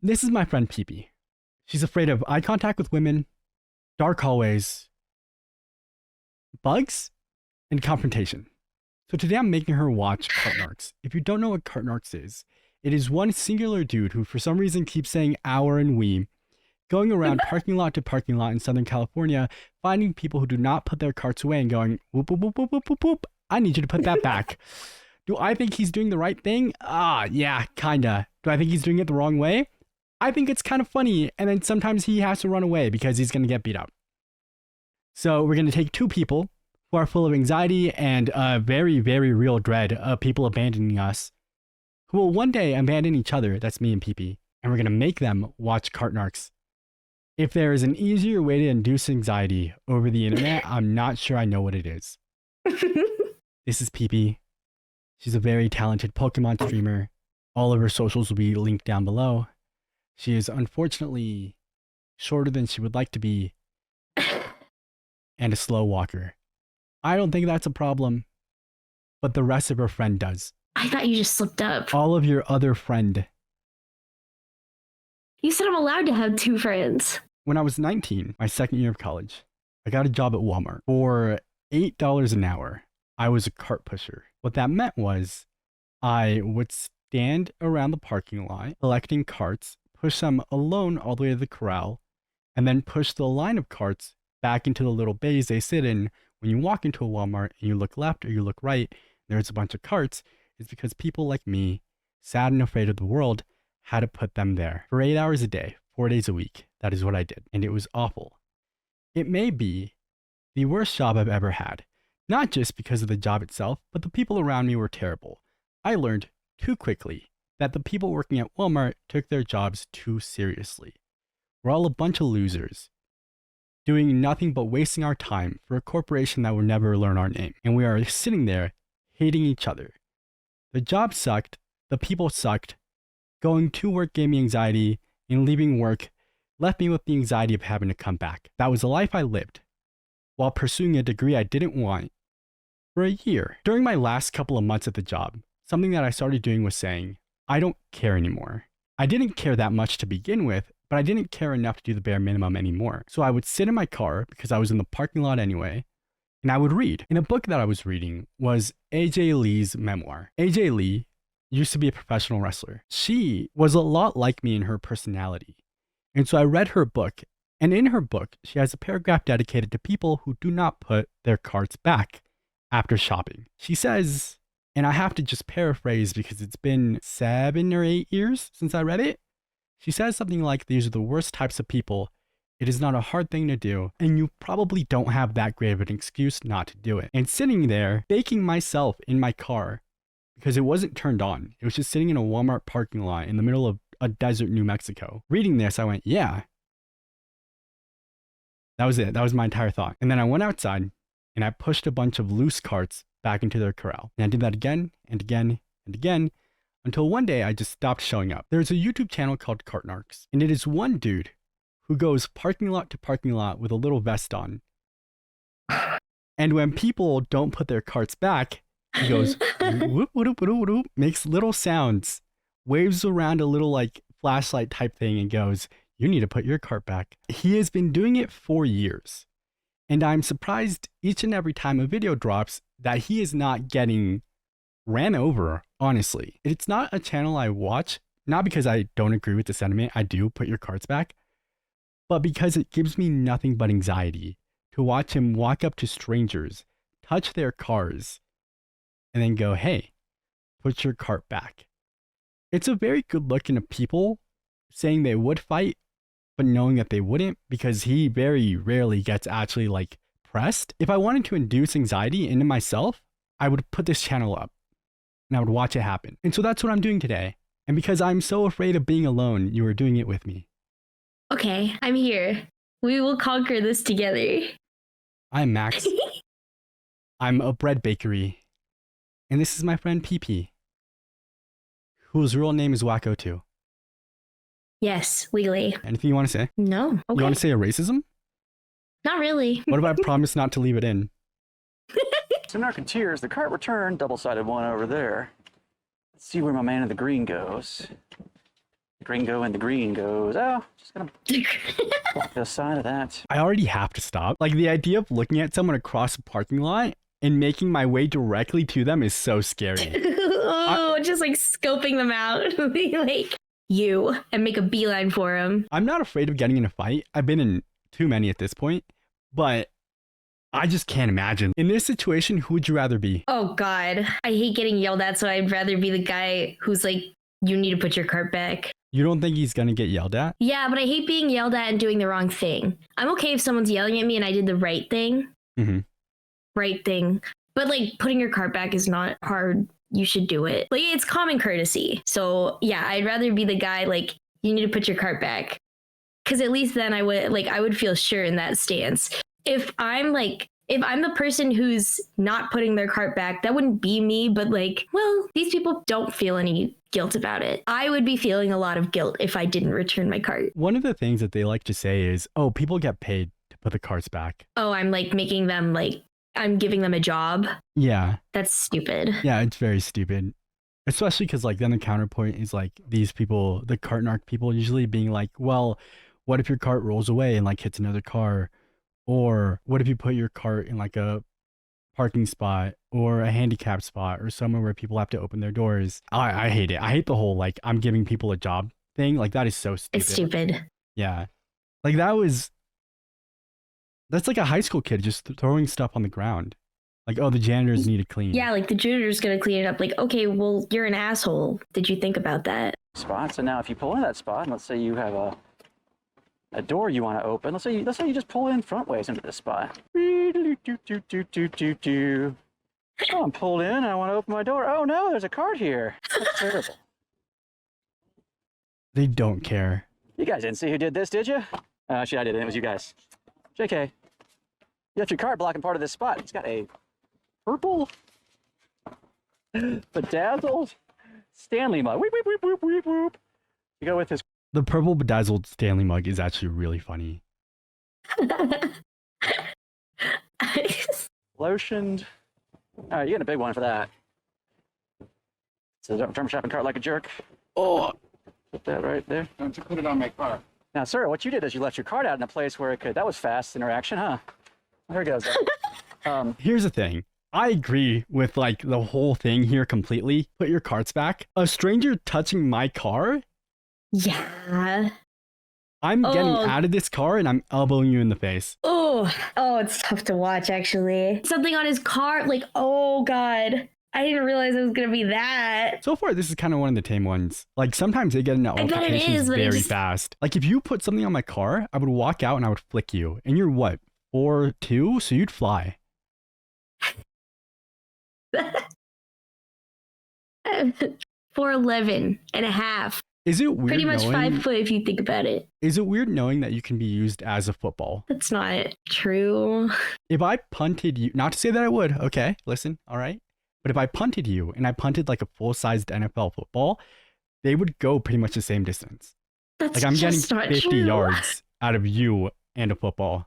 This is my friend Peepee. She's afraid of eye contact with women, dark hallways, bugs, and confrontation. So today I'm making her watch Cart Narcs. If you don't know what Cart Narcs is, it is one singular dude who for some reason keeps saying our and we, going around parking lot to parking lot in Southern California, finding people who do not put their carts away and going, whoop, whoop, whoop, whoop, whoop, whoop, whoop. I need you to put that back. Do I think he's doing the right thing? Yeah, kinda. Do I think he's doing it the wrong way? I think it's kind of funny, and then sometimes he has to run away because he's going to get beat up. So we're going to take two people who are full of anxiety and very, very real dread of people abandoning us, who will one day abandon each other, that's me and Peepee, and we're going to make them watch Cart Narcs. If there is an easier way to induce anxiety over the internet, I'm not sure I know what it is. This is Peepee. She's a very talented Pokemon streamer. All of her socials will be linked down below. She is unfortunately shorter than she would like to be and a slow walker. I don't think that's a problem, but the rest of her friend does. I thought you just slipped up. All of your other friend. You said I'm allowed to have two friends. When I was 19, my second year of college, I got a job at Walmart for $8 an hour. I was a cart pusher. What that meant was I would stand around the parking lot collecting carts, push them alone all the way to the corral, and then push the line of carts back into the little bays they sit in. When you walk into a Walmart and you look left or you look right, there's a bunch of carts. It's because people like me, sad and afraid of the world, had to put them there. For 8 hours a day, 4 days a week, that is what I did. And it was awful. It may be the worst job I've ever had. Not just because of the job itself, but the people around me were terrible. I learned too quickly that the people working at Walmart took their jobs too seriously. We're all a bunch of losers, doing nothing but wasting our time for a corporation that will never learn our name. And we are sitting there hating each other. The job sucked, the people sucked, going to work gave me anxiety, and leaving work left me with the anxiety of having to come back. That was the life I lived, while pursuing a degree I didn't want, for a year. During my last couple of months at the job, something that I started doing was saying, I don't care anymore. I didn't care that much to begin with, but I didn't care enough to do the bare minimum anymore. So I would sit in my car, because I was in the parking lot anyway, and I would read. And a book that I was reading was AJ Lee's memoir. AJ Lee used to be a professional wrestler. She was a lot like me in her personality. And so I read her book, and in her book, she has a paragraph dedicated to people who do not put their carts back after shopping. She says, and I have to just paraphrase because it's been 7 or 8 years since I read it. She says something like, these are the worst types of people. It is not a hard thing to do, and you probably don't have that great of an excuse not to do it. And sitting there, baking myself in my car, because it wasn't turned on. It was just sitting in a Walmart parking lot in the middle of a desert, New Mexico. Reading this, I went, yeah. That was it. That was my entire thought. And then I went outside and I pushed a bunch of loose carts back into their corral. And I did that again and again and again until one day I just stopped showing up. There's a YouTube channel called Cart Narcs, and it is one dude who goes parking lot to parking lot with a little vest on. And when people don't put their carts back, he goes, whoop, whoop, whoop, whoop, whoop, makes little sounds, waves around a little like flashlight type thing and goes, you need to put your cart back. He has been doing it for years. And I'm surprised each and every time a video drops that he is not getting ran over, honestly. It's not a channel I watch, not because I don't agree with the sentiment, I do put your carts back, but because it gives me nothing but anxiety to watch him walk up to strangers, touch their cars, and then go, hey, put your cart back. It's a very good look into people saying they would fight, but knowing that they wouldn't, because he very rarely gets actually like pressed. If I wanted to induce anxiety into myself, I would put this channel up and I would watch it happen. And so that's what I'm doing today. And because I'm so afraid of being alone, you are doing it with me. Okay, I'm here. We will conquer this together. I'm Max. I'm a bread bakery. And this is my friend Peepee, whose real name is Wacko too. Yes, legally. Anything you want to say? No. Okay. You want to say a racism? Not really. What if I promise not to leave it in? So Narcoteers, the cart returned, double-sided one over there. Let's see where my man in the green goes. The gringo in the green goes, oh, just gonna walk the side of that. I already have to stop. Like, the idea of looking at someone across a parking lot and making my way directly to them is so scary. Oh, just like scoping them out. Like you and make a beeline for him. I'm not afraid of getting in a fight. I've been in too many at this point, but I just can't imagine. In this situation, who would you rather be? Oh God, I hate getting yelled at, so I'd rather be the guy who's like, you need to put your cart back. You don't think he's gonna get yelled at? Yeah, but I hate being yelled at and doing the wrong thing. I'm okay if someone's yelling at me and I did the right thing. Mm-hmm. Right thing. But like putting your cart back is not hard. You should do it. Like it's common courtesy. So yeah, I'd rather be the guy like, you need to put your cart back. Cause at least then I would feel sure in that stance. If I'm the person who's not putting their cart back, that wouldn't be me, but like, well, these people don't feel any guilt about it. I would be feeling a lot of guilt if I didn't return my cart. One of the things that they like to say is, oh, people get paid to put the carts back. Oh, I'm like making them like, I'm giving them a job. Yeah. That's stupid. Yeah, it's very stupid. Especially because like then the counterpoint is like these people, the Cart Narc people usually being like, well, what if your cart rolls away and like hits another car? Or what if you put your cart in like a parking spot or a handicap spot or somewhere where people have to open their doors? I hate it. I hate the whole like I'm giving people a job thing. Like that is so stupid. It's stupid. Yeah. Like that's like a high school kid just throwing stuff on the ground. Like, oh, the janitors need to clean. Yeah, like the janitor's gonna clean it up. Like, okay, well, you're an asshole. Did you think about that? Spot. So now if you pull into that spot, and let's say you have a door you want to open. Let's say you just pull in front ways into this spot. Oh, I'm pulled in and I want to open my door. Oh no, there's a cart here. That's terrible. They don't care. You guys didn't see who did this, did you? Actually, I didn't. It was you guys. JK, you left your cart blocking part of this spot. It's got a purple, bedazzled Stanley mug. Weep, weep, weep, weep, weep, weep. You go with his The purple bedazzled Stanley mug is actually really funny. lotioned. All right, you get a big one for that. So don't turn shopping cart like a jerk. Oh, put that right there. Don't you put it on my car. Now, sir, what you did is you left your cart out in a place where it could. That was fast interaction, huh? There it goes. Here's the thing. I agree with like the whole thing here completely. Put your carts back. A stranger touching my car? Yeah. I'm getting out of this car and I'm elbowing you in the face. Oh, it's tough to watch actually. Something on his car, like, oh God. I didn't realize it was gonna be that. So far, this is kind of one of the tame ones. Like sometimes they get into altercations very fast. Like if you put something on my car, I would walk out and I would flick you. And you're what, 4'2"? So you'd fly. 4'11" and a half. Is it weird? Pretty much knowing, 5 foot if you think about it. Is it weird knowing that you can be used as a football? That's not true. If I punted you, not to say that I would, okay, listen, all right. But if I punted you and I punted like a full-sized NFL football, they would go pretty much the same distance. That's like I'm getting just not 50 true. yards out of you and a football.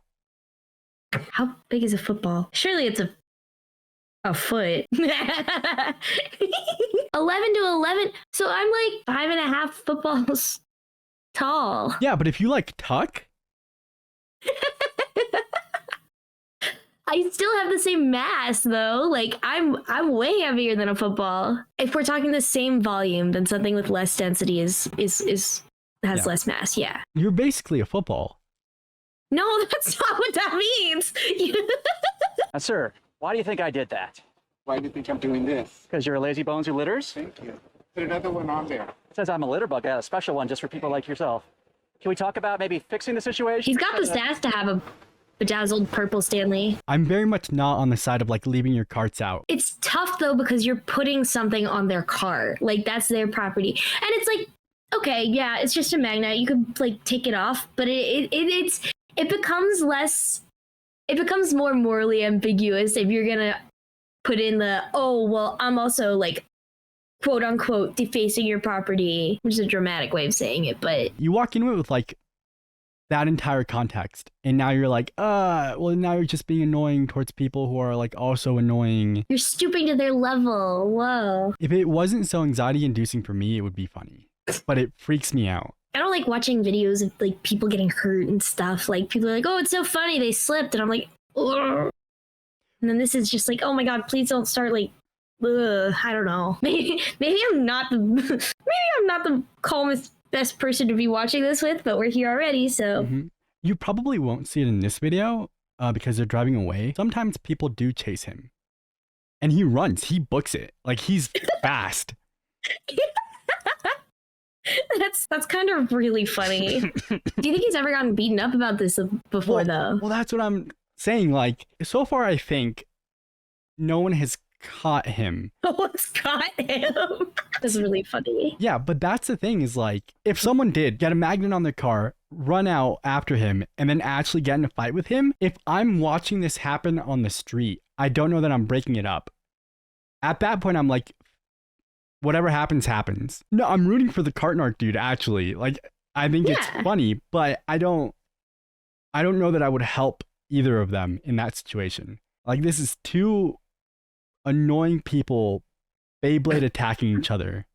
How big is a football? Surely it's a foot. 11 to 11. So I'm like 5.5 footballs tall. Yeah, but if you like tuck, I still have the same mass though. Like I'm way heavier than a football. If we're talking the same volume, then something with less density has less mass. Yeah. you're basically a football. No, that's not what that means. Sir, why do you think I did that? Why do you think I'm doing this? Because you're a lazy bones who litters? Thank you. Put another one on there. It says I'm a litter bug. I got a special one just for people like yourself. Can we talk about maybe fixing the situation? He's got the stats to have a bedazzled purple Stanley. I'm very much not on the side of like leaving your carts out. It's tough though because you're putting something on their car. Like that's their property. And it's like, okay, yeah, it's just a magnet. You could like take it off, but it becomes more morally ambiguous if you're gonna put in the, oh, well, I'm also like quote unquote defacing your property, which is a dramatic way of saying it, but You walk into it with like that entire context, and now you're like, well, now you're just being annoying towards people who are like also annoying. you're stooping to their level. Whoa. If it wasn't so anxiety inducing for me, it would be funny. but it freaks me out. I don't like watching videos of like people getting hurt and stuff. Like people are like, "Oh, it's so funny they slipped," and I'm like, ugh. And then this is just like, "Oh my god, please don't start like." Ugh, I don't know. Maybe I'm not the calmest best person to be watching this with, but we're here already, so. You probably won't see it in this video because they're driving away. Sometimes people do chase him, and he runs. He books it like he's fast. That's kind of really funny. Do you think he's ever gotten beaten up about this before, though? Well, that's what I'm saying. Like, so far, I think no one has caught him. No one's caught him. That's really funny. Yeah, but that's the thing is like, if someone did get a magnet on their car, run out after him, and then actually get in a fight with him, if I'm watching this happen on the street, I don't know that I'm breaking it up. At that point, I'm like, whatever happens, happens. No, I'm rooting for the Cart Narc dude, actually. Like, I think it's funny, but I don't know that I would help either of them in that situation. Like, this is two annoying people Beyblade attacking each other.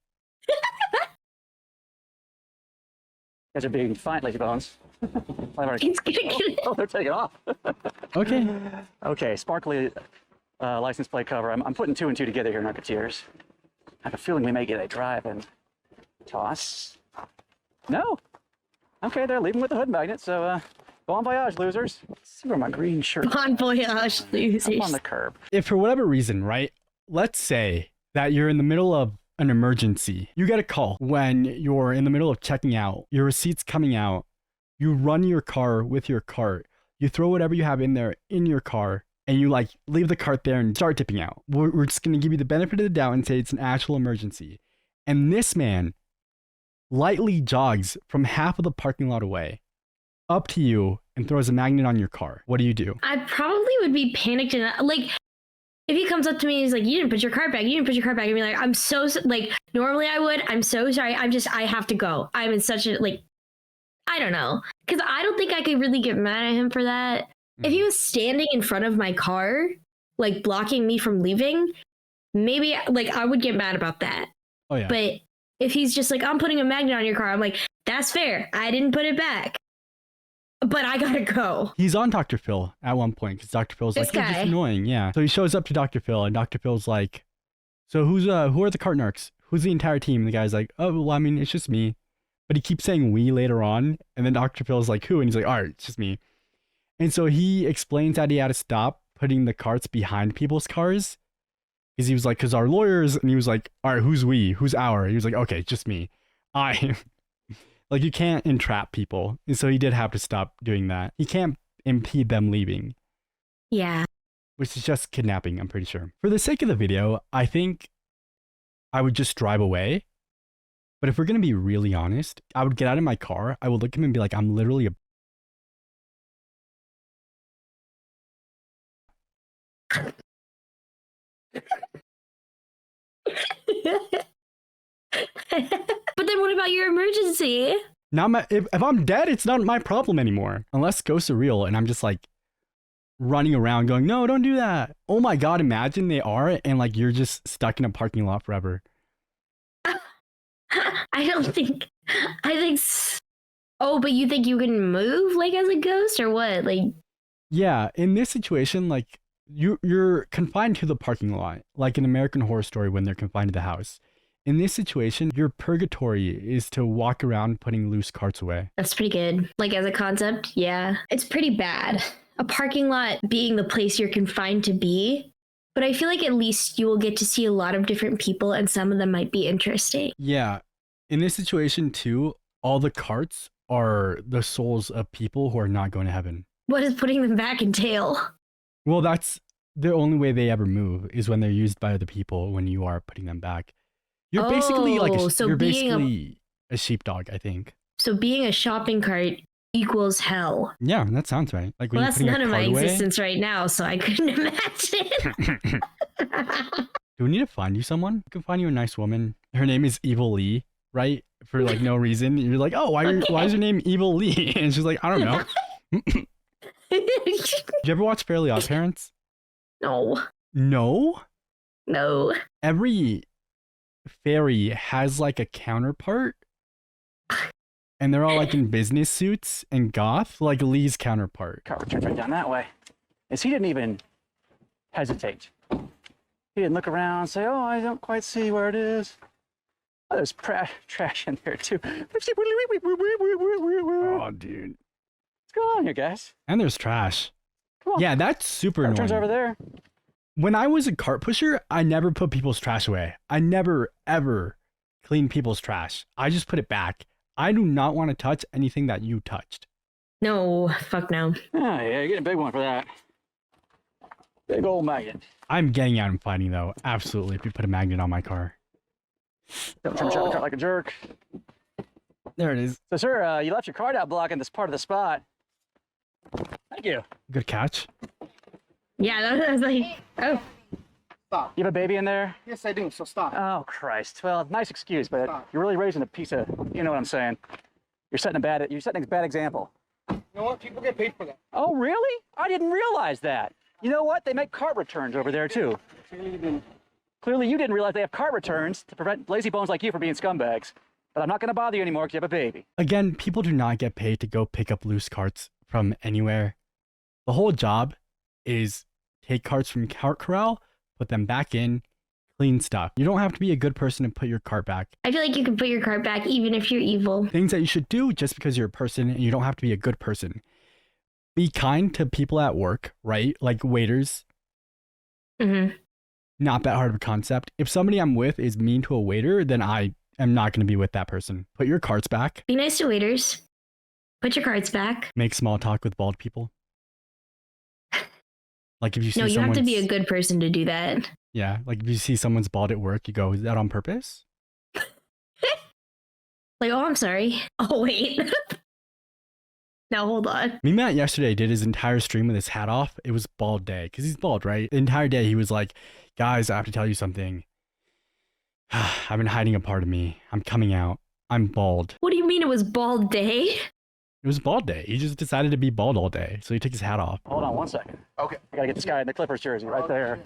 Guys are being fine, lazy bones. It's gonna get Oh, they're taking off. Okay. Okay, sparkly license plate cover. I'm putting 2 and 2 together here, Narcoteers. I have a feeling we may get a drive and toss. No. Okay, they're leaving with the hood magnet, so bon voyage, losers. Let's see where my green shirt Bon voyage, losers. up on the curb. If for whatever reason, right, let's say that you're in the middle of an emergency. You get a call when you're in the middle of checking out, your receipt's coming out, you run your car with your cart, you throw whatever you have in there in your car, and you like leave the cart there and start dipping out. We're just going to give you the benefit of the doubt and say it's an actual emergency. And this man lightly jogs from half of the parking lot away up to you and throws a magnet on your car. What do you do? I probably would be panicked and like, if he comes up to me and he's like, "You didn't put your cart back. You didn't put your cart back," and be like, "I'm so like normally I would. I'm so sorry. I have to go. I'm in such a like, I don't know, because I don't think I could really get mad at him for that. If he was standing in front of my car, like blocking me from leaving, maybe like I would get mad about that. Oh yeah. But if he's just like, "I'm putting a magnet on your car," I'm like, "That's fair. I didn't put it back, but I gotta go." He's on Dr. Phil at one point because Dr. Phil's This like, "You're just guy. annoying." Yeah. So he shows up to Dr. Phil and Dr. Phil's like, "So who are the Cart Narcs? Who's the entire team?" And the guy's like, "Oh, well, I mean, it's just me." But he keeps saying "we" later on, and then Dr. Phil's like, "Who?" And he's like, "All right, it's just me." And so he explains that he had to stop putting the carts behind people's cars because he was like, "Because our lawyers," and he was like, "All right, who's we? Who's our?" He was like, "Okay, just me. I." Like, you can't entrap people. And so he did have to stop doing that. He can't impede them leaving, Yeah. which is just kidnapping, I'm pretty sure. For the sake of the video, I think I would just drive away. But if we're going to be really honest, I would get out of my car. I would look at him and be like, "I'm literally a..." But then what about your emergency? Not my, if I'm dead, it's not my problem anymore. Unless ghosts are real and I'm just like running around going, "No, don't do that." Oh my God, imagine they are and like you're just stuck in a parking lot forever. Oh, but you think you can move like as a ghost or what? Like, Yeah, in this situation, like you're confined to the parking lot, like in American Horror Story when they're confined to the house. In this situation, your purgatory is to walk around putting loose carts away. that's pretty good. Like as a concept, yeah. It's pretty bad. A parking lot being the place you're confined to be. But I feel like at least you will get to see a lot of different people and some of them might be interesting. Yeah, in this situation too, all the carts are the souls of people who are not going to heaven. What does putting them back entail? Well, that's the only way they ever move is when they're used by other people when you are putting them back. You're basically like Oh, so you're being basically a sheepdog, I think. So being a shopping cart equals hell. Yeah, that sounds right. Like when Well, you're that's putting none a of my cart away. existence right now, so I couldn't imagine. Do we need to find you someone? We can find you a nice woman. Her name is Evil Lee, right? For like no reason. You're like, "Oh, why is your name Evil Lee?" And she's like, "I don't know." Did you ever watch Fairly Odd Parents? No. No? No. Every fairy has like a counterpart and they're all like in business suits and goth, like Lee's counterpart. Cart returns right down that way. Is he didn't even hesitate. He didn't look around and say, oh, I don't quite see where it is. Oh, there's trash in there too. What's Oh, dude. going on here, guys? And there's trash. Come on. Yeah, that's super Cart annoying. returns over there. When I was a cart pusher, I never put people's trash away. I never, ever clean people's trash. I just put it back. I do not want to touch anything that you touched. No, fuck no. Oh, yeah, you're getting a big one for that. Big old magnet. I'm getting out and fighting, though. Absolutely, if you put a magnet on my car. Don't turn the cart like a jerk. There it is. So, sir, you left your card out blocking this part of the spot. Thank you. Good catch. Yeah, that was like, oh. Stop. You have a baby in there? Yes, I do. So stop. Oh, Christ. Well, nice excuse, but Stop. you're really raising a piece of, you know what I'm saying. You're setting a bad example. You know what? People get paid for that. Oh, really? I didn't realize that. You know what? They make cart returns over there, too. Clearly you didn't. Clearly, you didn't realize they have cart returns to prevent lazy bones like you from being scumbags. But I'm not going to bother you anymore because you have a baby. Again, people do not get paid to go pick up loose carts from anywhere. The whole job is take carts from cart corral, put them back in, clean stuff. You don't have to be a good person to put your cart back. I feel like you can put your cart back even if you're evil. Things that you should do just because you're a person and you don't have to be a good person. Be kind to people at work, right? Like waiters. Mm-hmm. Not that hard of a concept. If somebody I'm with is mean to a waiter, then I am not going to be with that person. Put your carts back. Be nice to waiters. Put your carts back. Make small talk with bald people. Like if you see No, you have to be a someone's- good person to do that. Yeah, like if you see someone's bald at work, you go, is that on purpose? Like, oh, I'm sorry. Oh, wait. Now, hold on. Me Matt yesterday did his entire stream with his hat off. It was bald day, because he's bald, right? The entire day he was like, guys, I have to tell you something. I've been hiding a part of me. I'm coming out. I'm bald. What do you mean it was bald day? It was bald day. He just decided to be bald all day, so he took his hat off. Hold on 1 second. Okay. I got to get this guy in the Clippers jersey right there.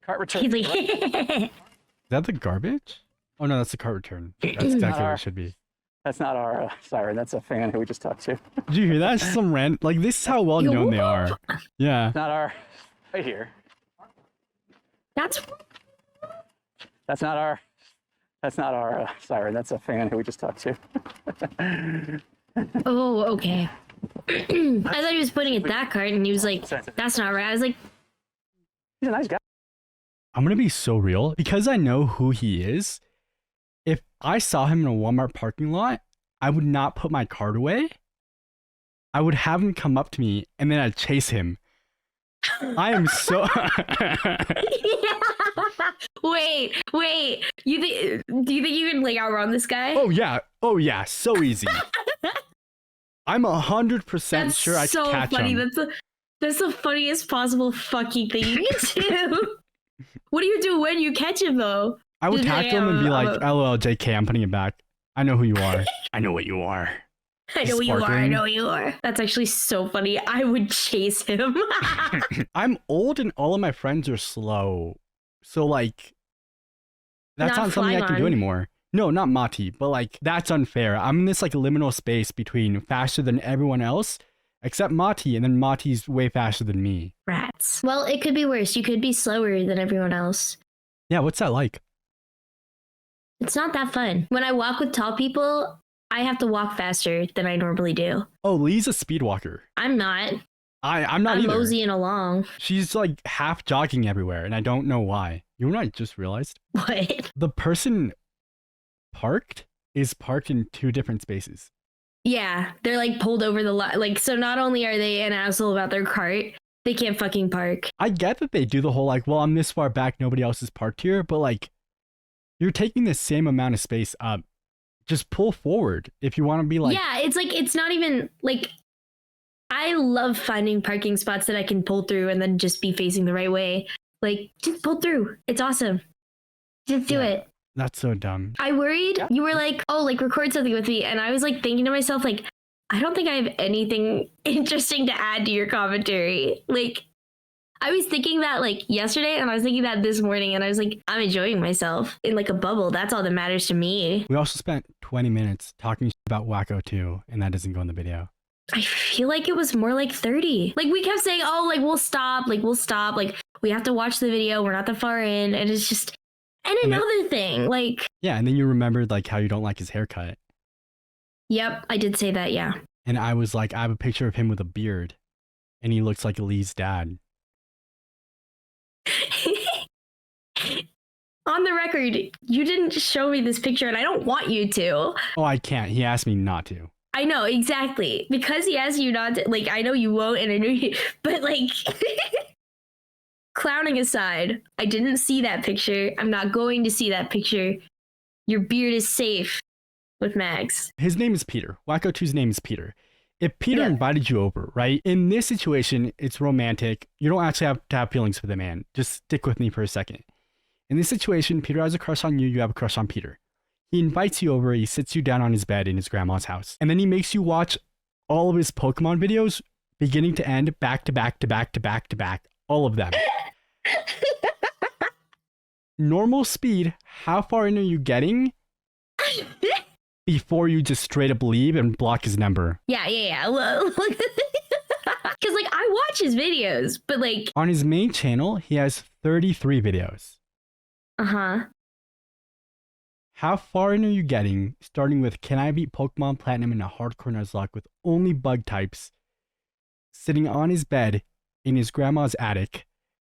Cart return. He's like, Is that the garbage? Oh no, that's the cart return. That's exactly what it should be. That's not our siren. That's a fan who we just talked to. Did you hear that? It's some random. Like this is how well known they are. Yeah. Not our. Right here. that's That's not our. That's not our siren. That's a fan who we just talked to. oh, okay. I thought he was putting it that cart, and he was like, that's not right. I was like, He's a nice guy. I'm gonna be so real because I know who he is. If I saw him in a Walmart parking lot, I would not put my cart away. I would have him come up to me and then I'd chase him. I am so. wait. Do you think you can like outrun this guy? Oh yeah, so easy. I'm 100% That's sure I so can catch funny. him. That's the funniest possible fucking thing you can do. What do you do when you catch him though? I would Just tackle say, him and be like, I'm "LOL, JK, I'm putting it back. I know who you are. I know what you are." I know who you are. I Sparkling. know who you are. That's actually so funny. I would chase him. I'm old and all of my friends are slow. So like that's Not not something I can do Flymon. anymore. No, not Mati, but like that's unfair. I'm in this like liminal space between faster than everyone else except Mati, and then Mati's way faster than me. Rats. Well, it could be worse. You could be slower than everyone else. Yeah, what's that like? It's not that fun. When I walk with tall people, I have to walk faster than I normally do. Oh, Lee's a speed walker. I'm not. I'm not I'm either. moseying along. She's like half jogging everywhere, and I don't know why. You know what I just realized? What? The person parked is parked in two different spaces. Yeah, they're like pulled over the lot. Like, so not only are they an asshole about their cart, they can't fucking park. I get that they do the whole like, well, I'm this far back, nobody else is parked here, but like, you're taking the same amount of space up. Just pull forward if you want to be like. Yeah, it's like, it's not even like, I love finding parking spots that I can pull through and then just be facing the right way. Like, just pull through. It's awesome. Just do Yeah. it. That's so dumb. I worried you were like, oh, like record something with me. And I was like thinking to myself, like, I don't think I have anything interesting to add to your commentary. Like, I was thinking that like yesterday, and I was thinking that this morning, and I was like, I'm enjoying myself in like a bubble. That's all that matters to me. We also spent 20 minutes talking about Wacko 2, and that doesn't go in the video. I feel like it was more like 30. Like we kept saying, oh, like we'll stop, like we have to watch the video. We're not that far in, and it's just. And another thing, like. Yeah, and then you remembered like how you don't like his haircut. Yep, I did say that. Yeah. And I was like, I have a picture of him with a beard, and he looks like Lee's dad. On the record, you didn't show me this picture, and I don't want you to. Oh, I can't. He asked me not to. I know, exactly. Because he asked you not to, like, I know you won't, and I know you, but like, clowning aside, I didn't see that picture. I'm not going to see that picture. Your beard is safe with Max. His name is Peter. Wacko 2's name is Peter. If Peter invited you over, right? In this situation, it's romantic. You don't actually have to have feelings for the man. Just stick with me for a second. In this situation, Peter has a crush on you. You have a crush on Peter. He invites you over. He sits you down on his bed in his grandma's house. And then he makes you watch all of his Pokemon videos, beginning to end, back to back to back to back to back. All of them. Normal speed, how far in are you getting before you just straight up leave and block his number? Yeah. Because, like, I watch his videos, but, like... On his main channel, he has 33 videos. Uh-huh. How far in are you getting, starting with Can I Beat Pokemon Platinum in a Hardcore Nuzlocke with only bug types, sitting on his bed in his grandma's attic,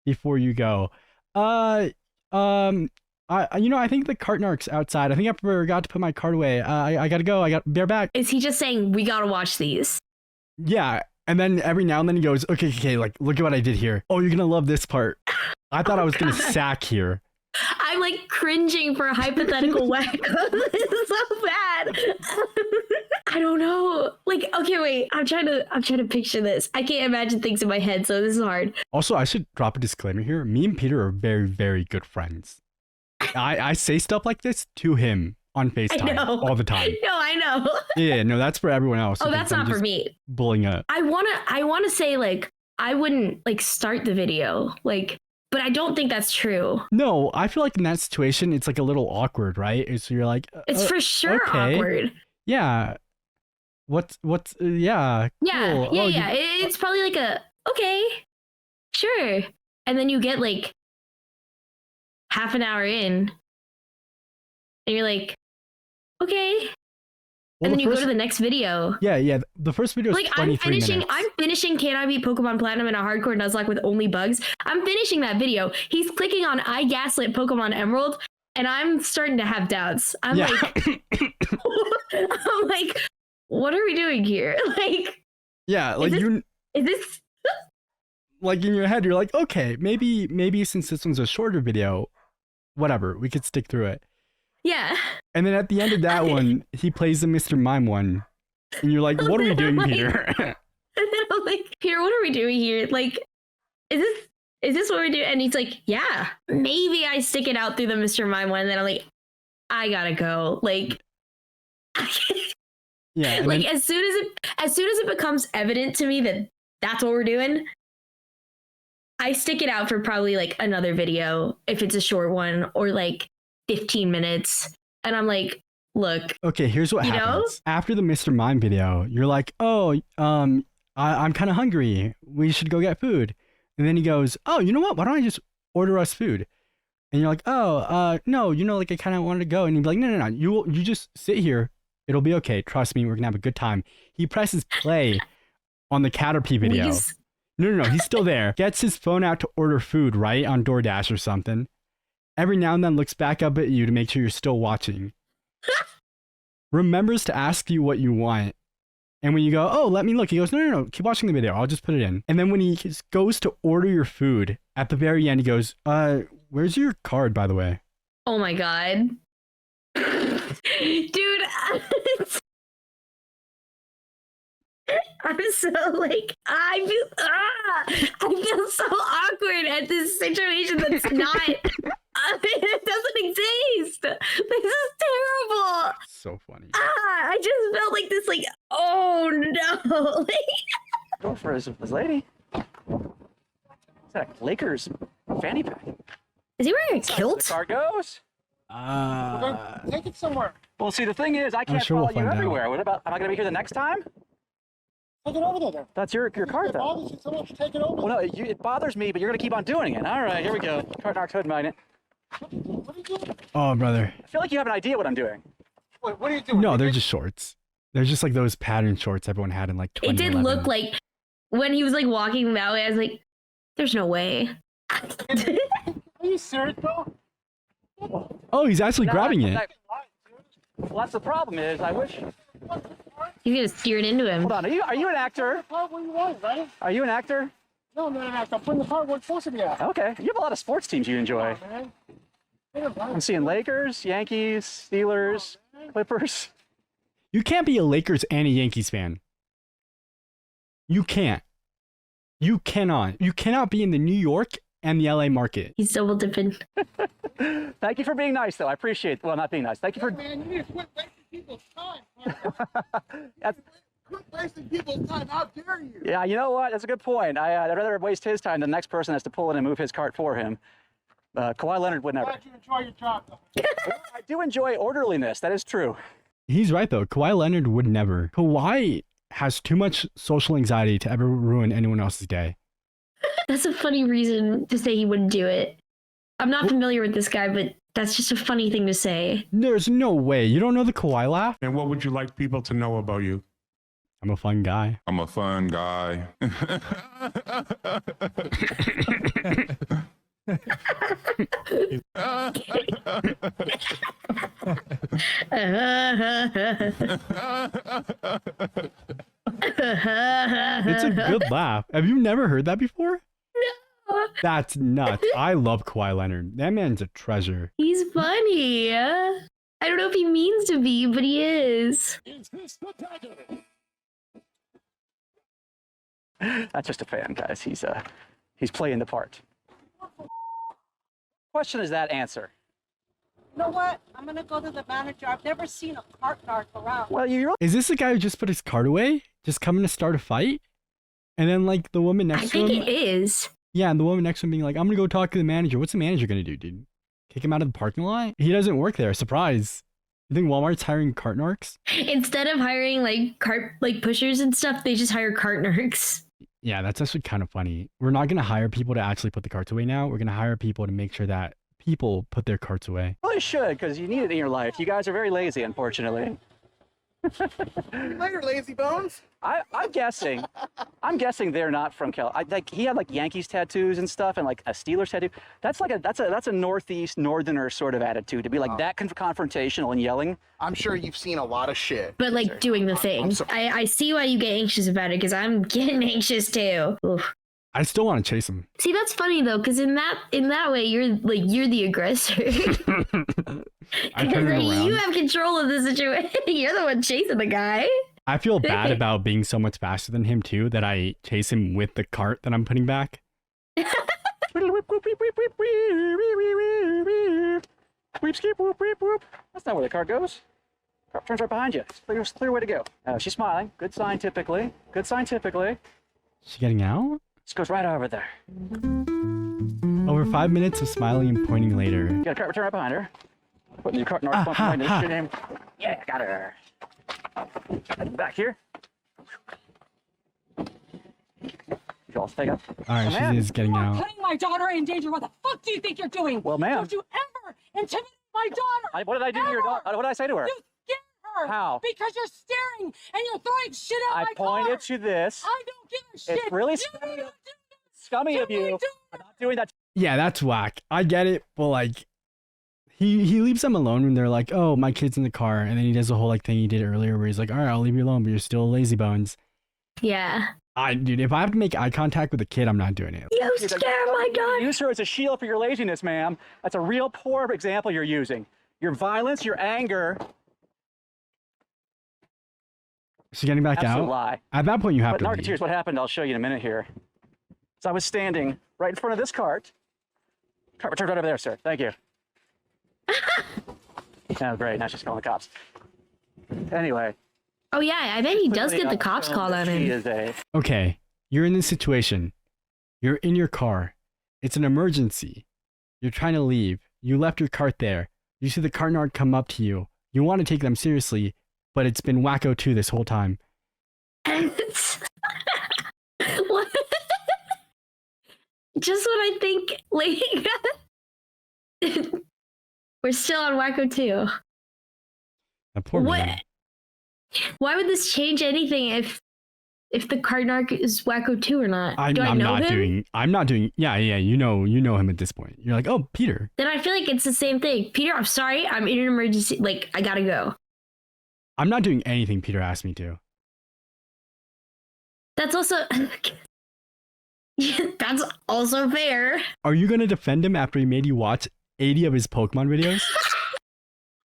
before you go, I think the Cart Narc's outside. I think I forgot to put my card away. I gotta go. Be right back. Is he just saying, we gotta watch these? Yeah. And then every now and then he goes, okay, like, look at what I did here. Oh, you're gonna love this part. I thought I was gonna sack here. I'm like cringing for a hypothetical wacko. This is so bad. I don't know. Like, okay, wait. I'm trying to picture this. I can't imagine things in my head, so this is hard. Also, I should drop a disclaimer here. Me and Peter are very, very good friends. I say stuff like this to him on FaceTime all the time. No, I know. Yeah, no, that's for everyone else. Oh, that's not for me. Bullying up. I wanna say, like, I wouldn't like start the video, like, but I don't think that's true. No, I feel like in that situation, it's like a little awkward, right? So you're like, it's for sure awkward. Yeah. What's yeah. Yeah, cool. yeah. It's probably like a, okay, sure. And then you get like half an hour in and you're like, okay. Well, and then you go to the next video. Yeah. The first video is like 23 minutes. I'm finishing Can I Beat Pokemon Platinum in a Hardcore Nuzlocke with only bugs? I'm finishing that video. He's clicking on I Gaslit Pokemon Emerald, and I'm starting to have doubts. I'm like, I'm like, what are we doing here? Like, yeah, like is this like in your head, you're like, okay, maybe since this one's a shorter video, whatever, we could stick through it. Yeah. And then at the end of that one, he plays the Mr. Mime one. And you're like, what are we doing, Peter? And then I'm like, Peter, what are we doing here? Like, is this what we're doing? And he's like, yeah. Maybe I stick it out through the Mr. Mime one, and then I'm like, I gotta go. Like, yeah. Like, then, as soon as it becomes evident to me that that's what we're doing, I stick it out for probably like another video if it's a short one, or like 15 minutes, and I'm like, look. Okay, here's what happens. After the Mr. Mime video, you're like, oh, I'm kind of hungry. We should go get food. And then he goes, oh, you know what? Why don't I just order us food? And you're like, oh, no, like I kind of wanted to go. And he'd be like, no. You just sit here. It'll be okay. Trust me, we're gonna have a good time. He presses play on the Caterpie video. No, he's still there. Gets his phone out to order food, right? On DoorDash or something. Every now and then looks back up at you to make sure you're still watching. Remembers to ask you what you want. And when you go, oh, let me look, he goes, no, keep watching the video. I'll just put it in. And then when he goes to order your food, at the very end, he goes, where's your card, by the way? Oh my God. Dude, I'm so like, I feel so awkward at this situation that's not, it doesn't exist. This is terrible. So funny. I just felt like this, like, oh no. Go for his lady. that a Lakers fanny pack? Is he wearing a The kilt? car goes. We're gonna take it somewhere. Well, see, the thing is, I can't sure we'll follow you find out. everywhere. What about? Am I going to be here the next time? Take it over there then. That's your car, It though. bothers you so much, take it over. Well, no, it bothers me, but you're going to keep on doing it. All right, here we go. Cart Narc hood magnet. What are you doing? Oh, brother. I feel like you have an idea what I'm doing. Wait, what are you doing? No, they're just shorts. They're just like those pattern shorts everyone had in like It 2011. did look like when he was like walking that way. I was like, "There's no way." Are you serious, bro? Oh, he's actually No, grabbing it. Well, that's the problem is, I wish. He's gonna steer it into him. Hold on, are you an actor? Part where you want, right? Are you an actor? No, I'm not an actor. I'm putting the part where it's supposed to be at. Okay, you have a lot of sports teams you enjoy. Man. I'm seeing Lakers, Yankees, Steelers, Clippers. You can't be a Lakers and a Yankees fan. You can't. You cannot. You cannot be in the New York and the LA market. He's double dipping. Thank you for being nice, though. I appreciate. Well, not being nice. Thank you for. Man, you need to quit wasting people's time. That's, Quit wasting people's time. How dare you? yeah, you know what? That's a good point. I'd rather waste his time than the next person has to pull in and move his cart for him. Kawhi Leonard would never. Glad you enjoy your job, though. I do enjoy orderliness. That is true. He's right though. Kawhi Leonard would never. Kawhi has too much social anxiety to ever ruin anyone else's day. That's a funny reason to say he wouldn't do it. I'm not familiar with this guy, but that's just a funny thing to say. There's no way. You don't know the Kawhi laugh? And what would you like people to know about you? I'm a fun guy. I'm a fun guy. It's a good laugh. Have you never heard that before? No. That's nuts. I love Kawhi Leonard. That man's a treasure. He's funny. I don't know if he means to be, but he is. That's just a fan, guys. He's playing the part. Question is that answer? You know what? I'm gonna go to the manager. I've never seen a cart narc around. Well, you really Is this the guy who just put his cart away? Just coming to start a fight? And then like the woman I next to think him? it is. Yeah, and the woman next to him being like, I'm gonna go talk to the manager. What's the manager gonna do, dude? Kick him out of the parking lot? He doesn't work there. Surprise. You think Walmart's hiring cart narcs? Instead of hiring like cart like pushers and stuff, they just hire cart narcs. Yeah, that's actually kind of funny. We're not gonna hire people to actually put the carts away now. We're gonna hire people to make sure that people put their carts away. should, because you need it in your life. You guys are very lazy, unfortunately. Later, lazy bones. I'm guessing they're not from like he had like Yankees tattoos and stuff, and like a Steelers tattoo. That's like that's a northeast northerner sort of attitude to be like that confrontational and yelling. I'm sure you've seen a lot of shit. But like doing the thing. I see why you get anxious about it because I'm getting anxious too. Oof. I still want to chase him. See, that's funny though, because in that way you're the aggressor. I turn it around. You have control of the situation. You're the one chasing the guy. I feel bad about being so much faster than him too that I chase him with the cart that I'm putting back. That's not where the car goes. Car turns right behind you. It's a clear way to go. She's smiling. Good sign typically. Good sign typically. She getting out? Just goes right over there. Over 5 minutes of smiling and pointing later. You got a cart turn right behind her. Putting your cart in our behind her. What's your name? Yeah, got her. Back here. You all stay up. Alright, she is getting out. Putting my daughter in danger. What the fuck do you think you're doing? Well, ma'am. Don't you ever intimidate my daughter. What did I do to your daughter? What did I say to her? You scared her. How? Because you're staring and you're throwing shit at I my car. pointed to this. I don't give a shit. It's really You scummy, don't do scummy of to my you. daughter. I'm not doing that. Yeah, that's whack. I get it, but like he leaves them alone when they're like, oh, my kid's in the car, and then he does the whole like thing he did earlier where he's like, all right, I'll leave you alone, but you're still lazy bones. Yeah. Dude, if I have to make eye contact with a kid, I'm not doing it. You scare my daughter. Use her as a shield for your laziness, ma'am. That's a real poor example you're using. Your violence, your anger. She's getting back Absolute out. lie. At that point, you have But to leave. Narcoteers, what happened? I'll show you in a minute here. So I was standing right in front of this cart. Cart returned right over there, sir. Thank you. Oh, great. Now she's calling the cops. Anyway. Oh yeah, I bet he does get the cops called on She him. is a... Okay, you're in this situation. You're in your car. It's an emergency. You're trying to leave. You left your cart there. You see the cart narc come up to you. You want to take them seriously, but it's been wacko 2 this whole time. What? Just when I think, like, we're still on wacko 2. That poor What? man. Why would this change anything if the card narc is wacko 2 or not? Do I know him? I'm not doing. Yeah. You know him at this point. You're like, oh, Peter. Then I feel like it's the same thing. Peter, I'm sorry. I'm in an emergency. Like, I gotta go. I'm not doing anything Peter asked me to. That's also... That's also fair. Are you gonna defend him after he made you watch 80 of his Pokemon videos?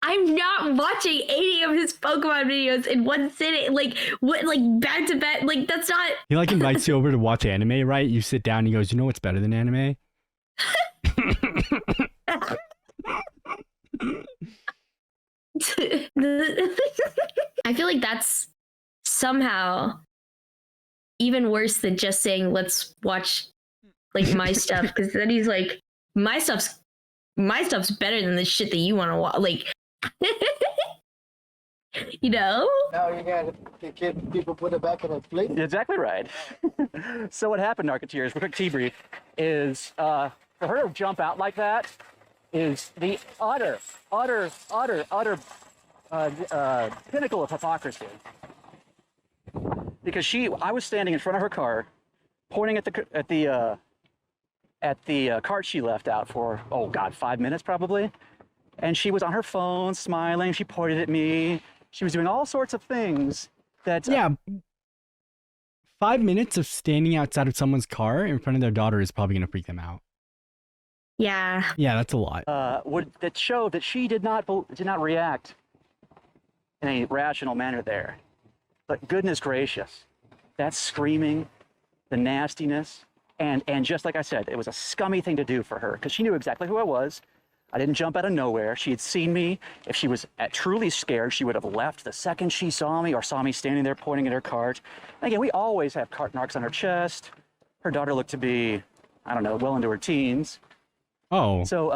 I'm not watching 80 of his Pokemon videos in one sitting. Like, what? Like, back to back. Like, that's not... He like invites you over to watch anime, right? You sit down and he goes, you know what's better than anime? I feel like that's somehow even worse than just saying let's watch like my stuff, because then he's like, my stuff's better than the shit that you want to watch. Like, you know? Now you gotta get people put it back in its place. You're exactly right. So what happened, Narcoteers, for a quick tea brief, is for her to jump out like that is the utter pinnacle of hypocrisy. Because I was standing in front of her car, pointing at the cart she left out for, oh God, 5 minutes probably. And she was on her phone, smiling. She pointed at me. She was doing all sorts of things that... Yeah. 5 minutes of standing outside of someone's car in front of their daughter is probably going to freak them out. Yeah. Yeah, that's a lot. that showed that she did not react in a rational manner there. But goodness gracious, that screaming, the nastiness, and just like I said, it was a scummy thing to do for her because she knew exactly who I was. I didn't jump out of nowhere. She had seen me. If she was truly scared, she would have left the second she saw me or saw me standing there pointing at her cart. And again, we always have cart narcs on her chest. Her daughter looked to be, I don't know, well into her teens. Oh. So,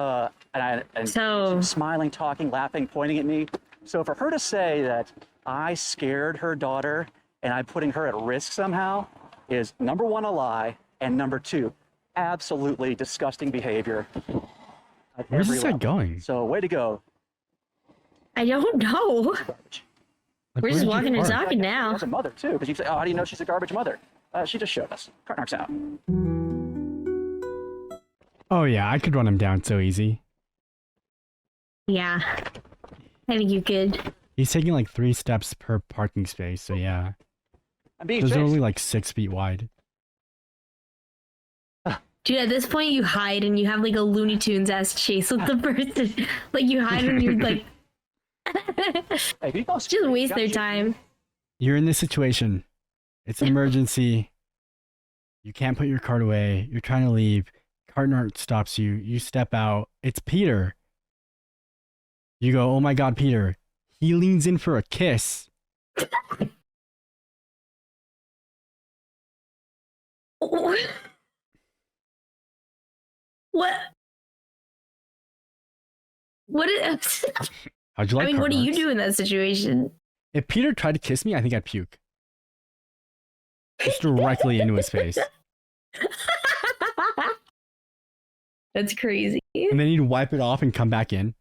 and she was smiling, talking, laughing, pointing at me. So for her to say that I scared her daughter and I'm putting her at risk somehow is, number one, a lie, and number two, absolutely disgusting behavior. Where's this guy going? So way to go. I don't know. Like, We're just walking and park? talking now. That's a mother too, because you say, oh, how do you know she's a garbage mother? She just showed us. Cart Narc's out. Oh yeah, I could run him down so easy. Yeah. I think you could. He's taking like 3 steps per parking space, so yeah. I'm being Those are chased. only like 6 feet wide. Dude, at this point you hide and you have like a Looney Tunes ass chase with the person. Like you hide and you're like Hey, can you go just waste their time. You're in this situation. It's an emergency. You can't put your cart away. You're trying to leave. Cart narc stops you. You step out. It's Peter. You go, oh my God, Peter. He leans in for a kiss. What? What is... How'd you like I mean, Cart what do you Narcs? do in that situation? If Peter tried to kiss me, I think I'd puke. Just directly into his face. That's crazy. And then he'd wipe it off and come back in.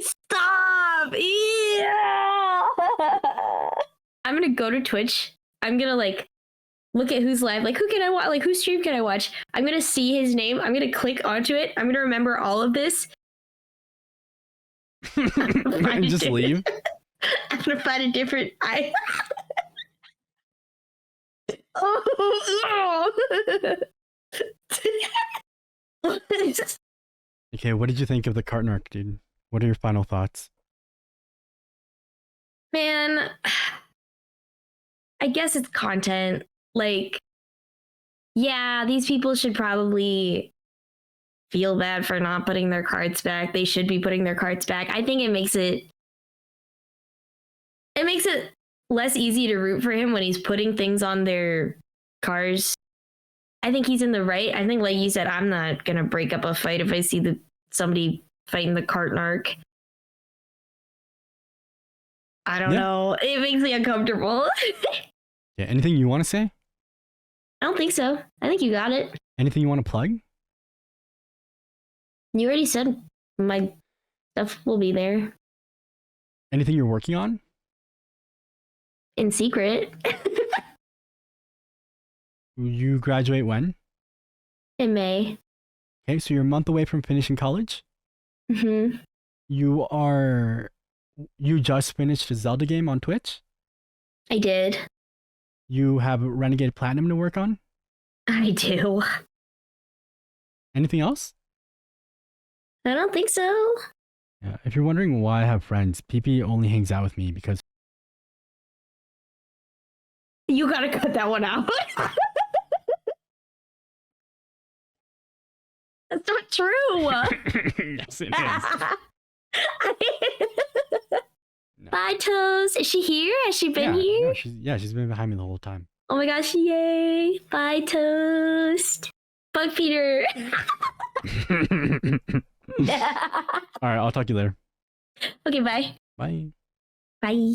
Stop! Yeah! I'm gonna go to Twitch. I'm gonna like look at who's live. Like, who can I watch? Like, whose stream can I watch? I'm gonna see his name. I'm gonna click onto it. I'm gonna remember all of this. And just leave. I'm gonna find a different. Okay, what did you think of the Cart Narc, dude? What are your final thoughts? Man, I guess it's content. Like, yeah, these people should probably feel bad for not putting their cards back. They should be putting their cards back. I think it makes it less easy to root for him when he's putting things on their cars I think he's in the right. I think, like you said, I'm not gonna break up a fight if I see somebody fighting the Cart Narc. I don't know. It makes me uncomfortable. Yeah. Anything you want to say? I don't think so. I think you got it. Anything you want to plug? You already said my stuff will be there Anything you're working on? in secret. You graduate when? In May. Okay, so you're a month away from finishing college. Mm-hmm. You just finished a Zelda game on Twitch. I did. You have Renegade Platinum to work on. I do. Anything else? I don't think so. Yeah. If you're wondering why I have friends, PP only hangs out with me because You gotta cut that one out. That's not true. yes, it is. No. Bye, Toast. Is she here? Has she been here? No, she's been behind me the whole time. Oh my gosh, yay. Bye, Toast. Bug Peter. All right, I'll talk to you later. Okay, bye. Bye. Bye.